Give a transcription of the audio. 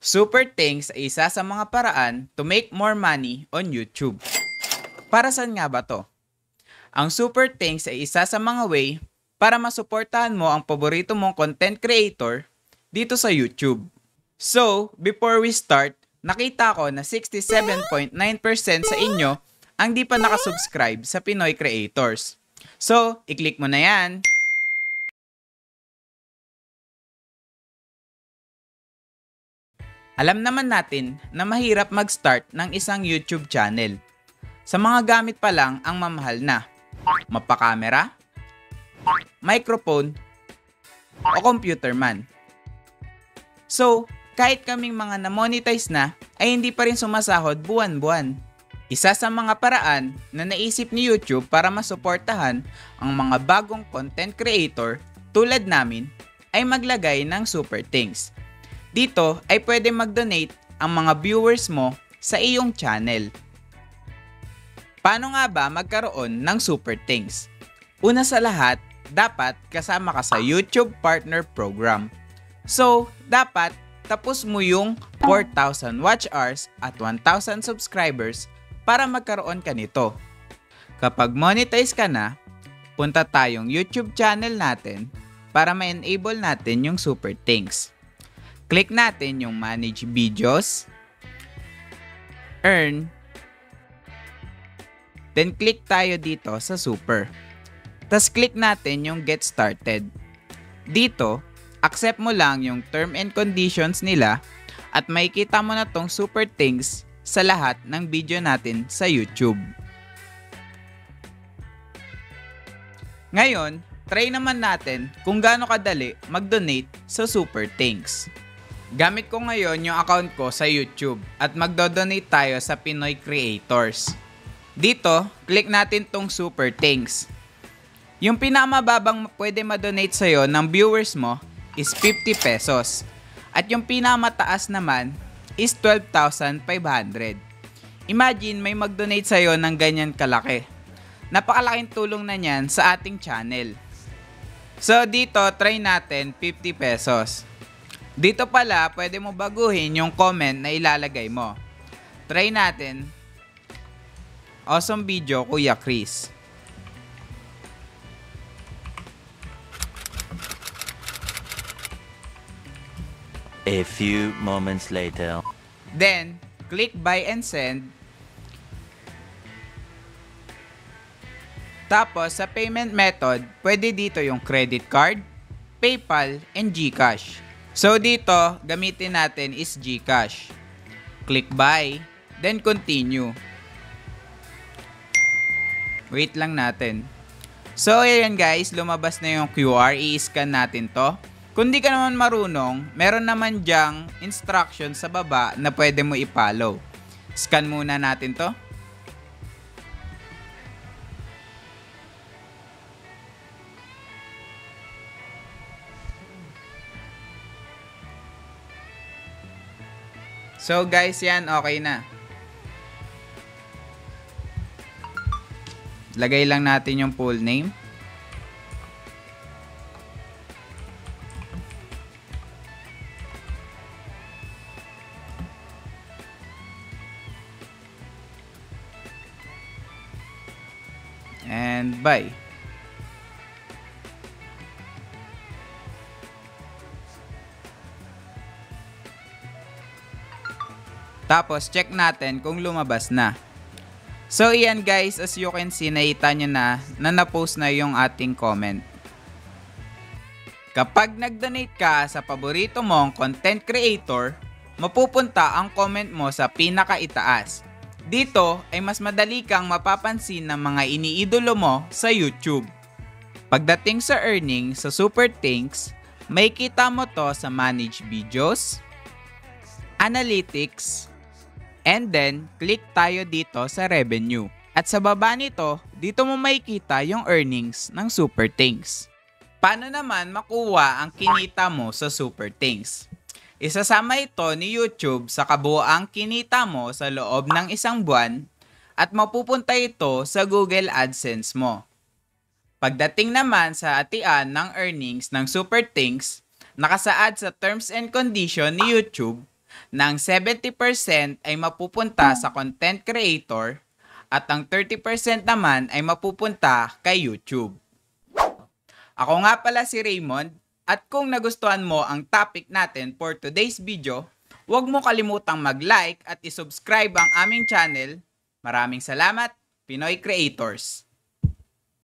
Super Thanks ay isa sa mga paraan to make more money on YouTube. Para saan nga ba to? Ang Super Thanks ay isa sa mga way para masuportahan mo ang paborito mong content creator dito sa YouTube. So, before we start, nakita ko na 67.9% sa inyo ang di pa nakasubscribe sa Pinoy Creators. So, i-click mo na yan. Alam naman natin na mahirap mag-start ng isang YouTube channel. Sa mga gamit pa lang ang mamahal na. Mapakamera, microphone, o computer man. So, kahit kaming mga na-monetize na, ay hindi pa rin sumasahod buwan-buwan. Isa sa mga paraan na naisip ni YouTube para masuportahan ang mga bagong content creator tulad namin ay maglagay ng Super Thanks. Dito ay pwede mag-donate ang mga viewers mo sa iyong channel. Paano nga ba magkaroon ng Super Thanks? Una sa lahat, dapat kasama ka sa YouTube Partner Program. So, dapat tapos mo yung 4,000 watch hours at 1,000 subscribers para magkaroon ka nito. Kapag monetize ka na, punta tayong YouTube channel natin para ma-enable natin yung Super Thanks. Click natin yung Manage Videos, Earn, then click tayo dito sa Super. Tas click natin yung Get Started. Dito, accept mo lang yung term and conditions nila at makikita mo na tong Super Thanks sa lahat ng video natin sa YouTube. Ngayon, try naman natin kung gaano kadali mag-donate sa Super Thanks. Gamit ko ngayon yung account ko sa YouTube at magdo-donate tayo sa Pinoy Creators. Dito, click natin tong Super Thanks. Yung pinakamababang pwede ma-donate sa'yo ng viewers mo is 50 pesos. At yung pinakamataas naman is 12,500. Imagine may mag-donate sa'yo ng ganyan kalaki. Napakalaking tulong na niyan sa ating channel. So dito, try natin 50 pesos. Dito pala, pwede mo baguhin yung comment na ilalagay mo. Try natin. Awesome video, Kuya Chris. A few moments later. Then, click buy and send. Tapos, sa payment method, pwede dito yung credit card, PayPal, and GCash. So dito, gamitin natin is GCash. Click buy, then continue. Wait lang natin. So ayan guys, lumabas na yung QR, i-scan natin to. Kung di ka naman marunong, meron naman dyang instruction sa baba na pwede mo i-follow. Scan muna natin to. So guys, yan, okay na. Lagay lang natin yung full name. And bye. Tapos, check natin kung lumabas na. So, iyan guys, as you can see, nakita nyo na na-post na yung ating comment. Kapag nag-donate ka sa paborito mong content creator, mapupunta ang comment mo sa pinakaitaas. Dito ay mas madali kang mapapansin ng mga iniidolo mo sa YouTube. Pagdating sa earnings sa Super Thanks, may kita mo to sa Manage Videos, Analytics, and then, click tayo dito sa revenue. At sa baba nito, dito mo makikita yung earnings ng Super Thanks. Paano naman makuha ang kinita mo sa Super Thanks? Isasama ito ni YouTube sa kabuoang kinita mo sa loob ng isang buwan at mapupunta ito sa Google AdSense mo. Pagdating naman sa hatian ng earnings ng Super Thanks, nakasaad sa terms and condition ni YouTube Nang 70% ay mapupunta sa content creator at ang 30% naman ay mapupunta kay YouTube. Ako nga pala si Raymond at kung nagustuhan mo ang topic natin for today's video, huwag mo kalimutang mag-like at isubscribe ang aming channel. Maraming salamat, Pinoy Creators!